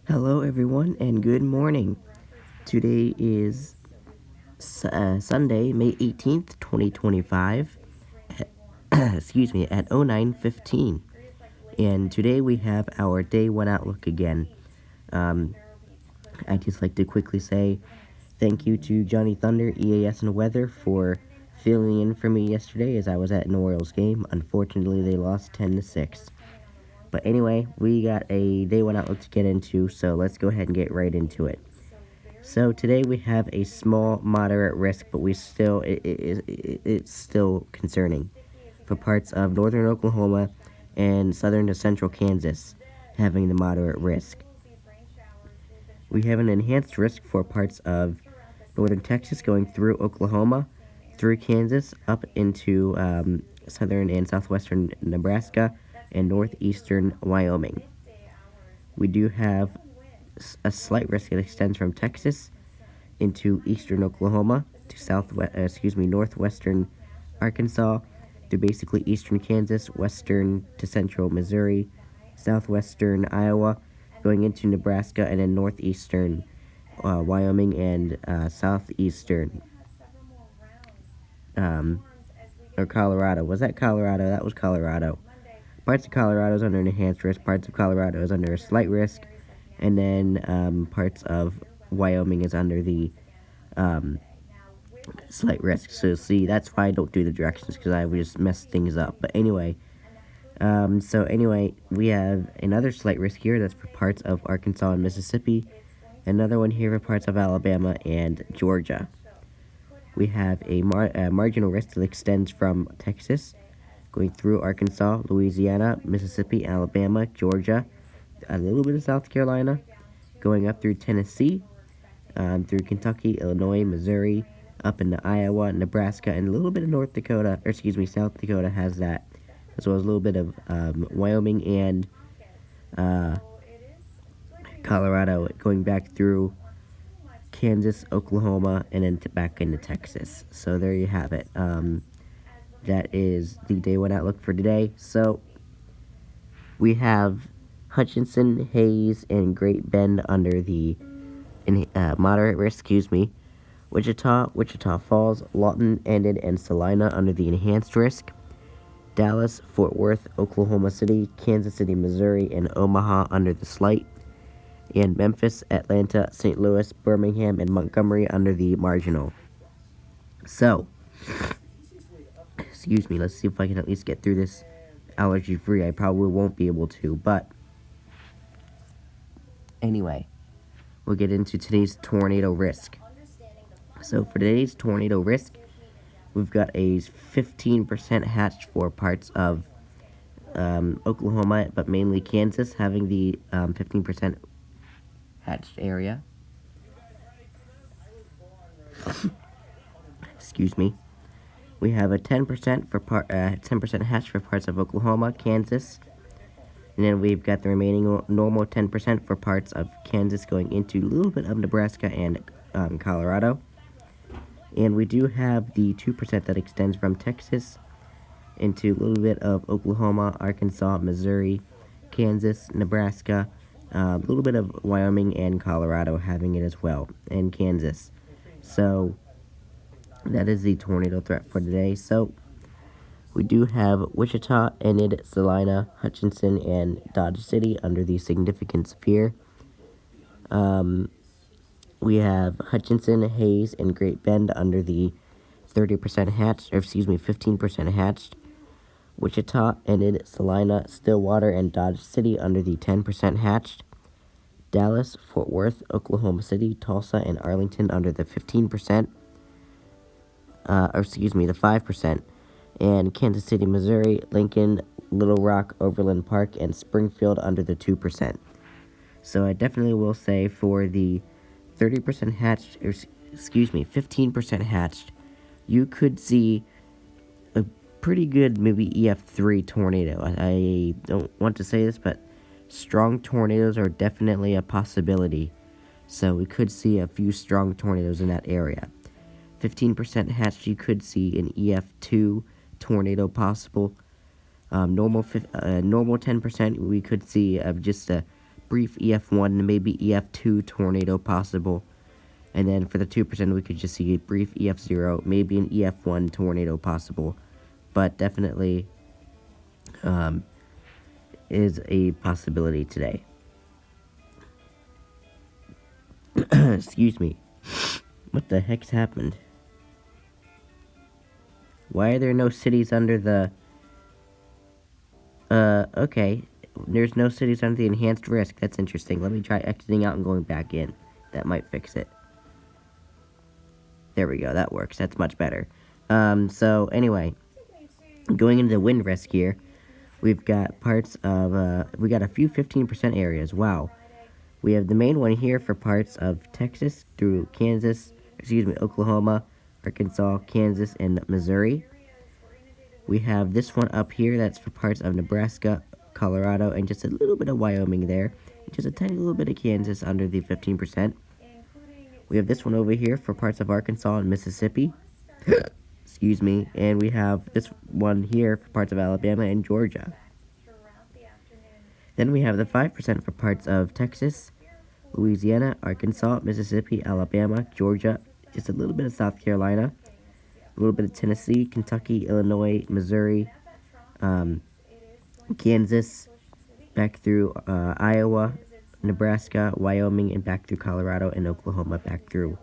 Hello, everyone, and good morning. Today is Sunday, May 18th, 2025, excuse me, at 09:15. And today we have our day one outlook again. Um, I'd just like to quickly say thank you to Johnny Thunder, EAS, and Weather for filling in for me yesterday as I was at an Orioles game. Unfortunately, they lost 10-6. But anyway, we got a day one outlook to get into, so let's go ahead and get right into it. So today we have a small, moderate risk, but it's still concerning for parts of northern Oklahoma and southern to central Kansas having the moderate risk. We have an enhanced risk for parts of northern Texas going through Oklahoma, through Kansas, up into southern and southwestern Nebraska, and northeastern Wyoming. We do have a slight risk that extends from Texas into eastern Oklahoma to northwestern Arkansas to basically eastern Kansas, western to central Missouri, southwestern Iowa, going into Nebraska, and then northeastern Wyoming and southeastern or Colorado. Was that Colorado? That was Colorado. Parts of Colorado is under an enhanced risk. Parts of Colorado is under a slight risk, and then parts of Wyoming is under the slight risk. So see, that's why I don't do the directions, because I would just mess things up. But anyway, we have another slight risk here. That's for parts of Arkansas and Mississippi. Another one here for parts of Alabama and Georgia. We have a marginal risk that extends from Texas, going through Arkansas, Louisiana, Mississippi, Alabama, Georgia, a little bit of South Carolina, going up through Tennessee, through Kentucky, Illinois, Missouri, up into Iowa, Nebraska, and a little bit of South Dakota has that, as well as a little bit of Wyoming and Colorado, going back through Kansas, Oklahoma, and then back into Texas. So there you have it. That is the day one outlook for today. So we have Hutchinson, Hayes, and Great Bend under the moderate risk. Wichita Falls, Lawton, Enid, and Salina under the enhanced risk. Dallas, Fort Worth, Oklahoma City, Kansas City, Missouri, and Omaha under the slight. And Memphis, Atlanta, St. Louis, Birmingham, and Montgomery under the marginal. So, let's see if I can at least get through this allergy-free. I probably won't be able to, but anyway, we'll get into today's tornado risk. So for today's tornado risk, we've got a 15% hatched for parts of Oklahoma, but mainly Kansas, having the 15% hatched area. Excuse me. We have a 10% 10% hatched for parts of Oklahoma, Kansas, and then we've got the remaining normal 10% for parts of Kansas going into a little bit of Nebraska and Colorado. And we do have the 2% that extends from Texas into a little bit of Oklahoma, Arkansas, Missouri, Kansas, Nebraska, a little bit of Wyoming and Colorado having it as well, and Kansas. So that is the tornado threat for today. So we do have Wichita, Enid, Salina, Hutchinson, and Dodge City under the significant severe. We have Hutchinson, Hayes, and Great Bend under the 15% hatched. Wichita, Enid, Salina, Stillwater, and Dodge City under the 10% hatched. Dallas, Fort Worth, Oklahoma City, Tulsa, and Arlington under the 15%. The 5%. And Kansas City, Missouri, Lincoln, Little Rock, Overland Park, and Springfield under the 2%. So I definitely will say for the 15% hatched, you could see a pretty good maybe EF3 tornado. I don't want to say this, but strong tornadoes are definitely a possibility. So we could see a few strong tornadoes in that area. 15% hatched, you could see an EF2 tornado possible. Normal 10%, we could see just a brief EF1 and maybe EF2 tornado possible. And then for the 2%, we could just see a brief EF0, maybe an EF1 tornado possible. But definitely is a possibility today. Excuse me. What the heck's happened? Why are there no cities under the... okay. There's no cities under the enhanced risk. That's interesting. Let me try exiting out and going back in. That might fix it. There we go. That works. That's much better. So, anyway. Going into the wind risk here, we've got parts of, we got a few 15% areas. Wow. We have the main one here for parts of Texas through Kansas, Oklahoma, Arkansas, Kansas, and Missouri. We have this one up here that's for parts of Nebraska, Colorado, and just a little bit of Wyoming there. And just a tiny little bit of Kansas under the 15%. We have this one over here for parts of Arkansas and Mississippi. Excuse me. And we have this one here for parts of Alabama and Georgia. Then we have the 5% for parts of Texas, Louisiana, Arkansas, Mississippi, Alabama, Georgia, just a little bit of South Carolina, a little bit of Tennessee, Kentucky, Illinois, Missouri, Kansas, back through Iowa, Nebraska, Wyoming, and back through Colorado and Oklahoma, back through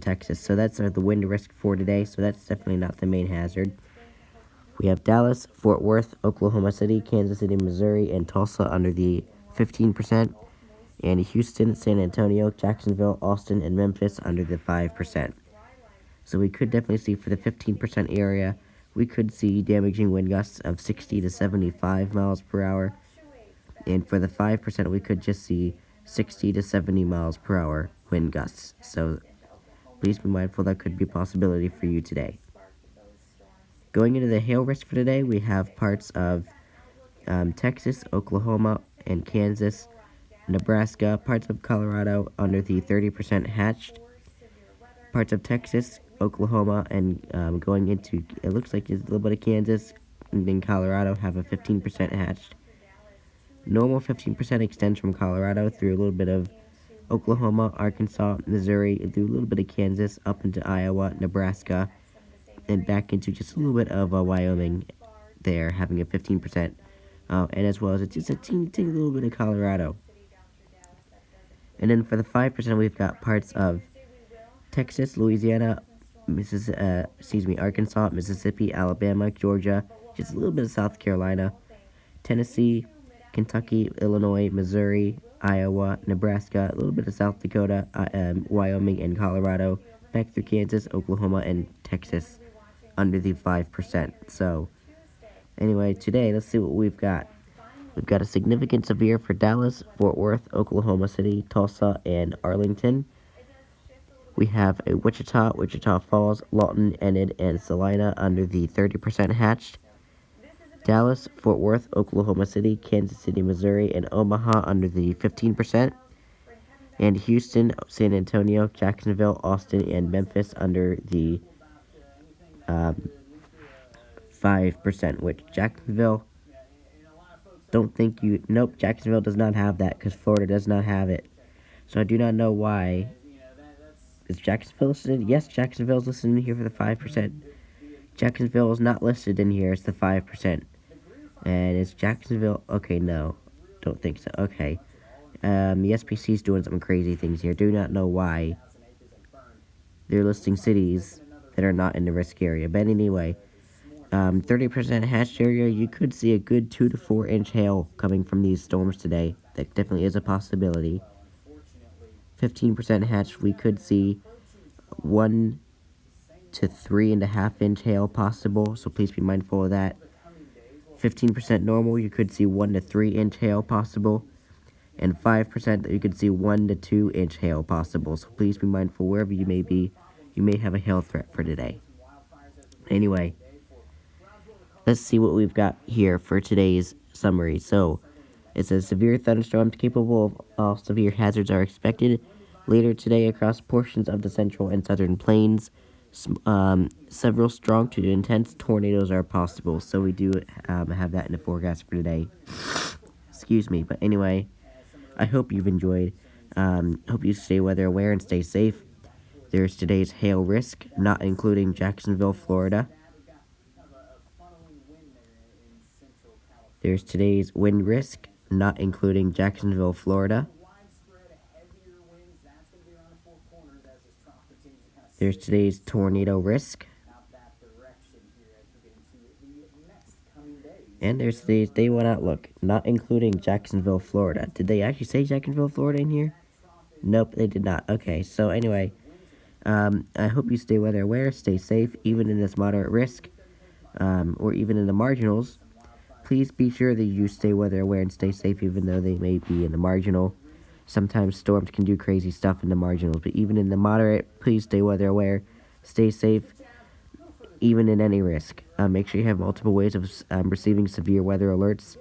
Texas. So that's the wind risk for today, so that's definitely not the main hazard. We have Dallas, Fort Worth, Oklahoma City, Kansas City, Missouri, and Tulsa under the 15%, and Houston, San Antonio, Jacksonville, Austin, and Memphis under the 5%. So we could definitely see for the 15% area, we could see damaging wind gusts of 60 to 75 miles per hour, and for the 5%, we could just see 60 to 70 miles per hour wind gusts. So please be mindful that could be a possibility for you today. Going into the hail risk for today, we have parts of Texas, Oklahoma, and Kansas, Nebraska, parts of Colorado under the 30% hatched, parts of Texas, Oklahoma, and going into, it looks like there's a little bit of Kansas, and then Colorado have a 15% hatched. Normal 15% extends from Colorado through a little bit of Oklahoma, Arkansas, Missouri, through a little bit of Kansas, up into Iowa, Nebraska, and back into just a little bit of Wyoming there, having a 15%, and as well as just a teeny little bit of Colorado. And then for the 5%, we've got parts of Texas, Louisiana, Arkansas, Mississippi, Alabama, Georgia, just a little bit of South Carolina, Tennessee, Kentucky, Illinois, Missouri, Iowa, Nebraska, a little bit of South Dakota, Wyoming, and Colorado, back through Kansas, Oklahoma, and Texas under the 5%. So, anyway, today, let's see what we've got. We've got a significant severe for Dallas, Fort Worth, Oklahoma City, Tulsa, and Arlington. We have a Wichita Falls, Lawton, Enid, and Salina under the 30% hatched. Dallas, Fort Worth, Oklahoma City, Kansas City, Missouri, and Omaha under the 15%. And Houston, San Antonio, Jacksonville, Austin, and Memphis under the 5%, which Jacksonville, Jacksonville does not have that because Florida does not have it. So I do not know why. Is Jacksonville listed? Yes, Jacksonville is listed in here for the 5%. Jacksonville is not listed in here as the 5%. And is Jacksonville? Okay, no. Don't think so. Okay. The SPC is doing some crazy things here. Do not know why they're listing cities that are not in the risk area. But anyway, 30% hatched area, you could see a good 2 to 4 inch hail coming from these storms today. That definitely is a possibility. 15% hatched, we could see 1 to 3.5 inch hail possible, so please be mindful of that. 15% normal, you could see 1 to 3 inch hail possible. And 5% you could see 1 to 2 inch hail possible, so please be mindful wherever you may be. You may have a hail threat for today. Anyway, let's see what we've got here for today's summary. So, it says severe thunderstorms capable of all severe hazards are expected later today across portions of the central and southern plains. Several strong to intense tornadoes are possible. So we do have that in the forecast for today. Excuse me. But anyway, I hope you've enjoyed. Hope you stay weather aware and stay safe. There's today's hail risk, not including Jacksonville, Florida. There's today's wind risk, not including Jacksonville, Florida. There's today's tornado risk. And there's today's day one outlook, not including Jacksonville, Florida. Did they actually say Jacksonville, Florida in here? Nope, they did not. Okay, so anyway, I hope you stay weather aware, stay safe, even in this moderate risk, or even in the marginals. Please be sure that you stay weather aware and stay safe, even though they may be in the marginal. Sometimes storms can do crazy stuff in the marginals, but even in the moderate, please stay weather aware, stay safe, even in any risk. Make sure you have multiple ways of receiving severe weather alerts,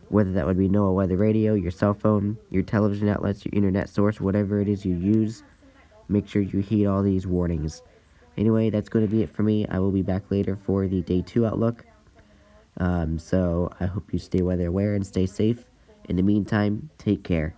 whether that would be NOAA Weather Radio, your cell phone, your television outlets, your internet source, whatever it is you use. Make sure you heed all these warnings. Anyway, that's going to be it for me. I will be back later for the day 2 outlook. So I hope you stay weather aware and stay safe. In the meantime, take care.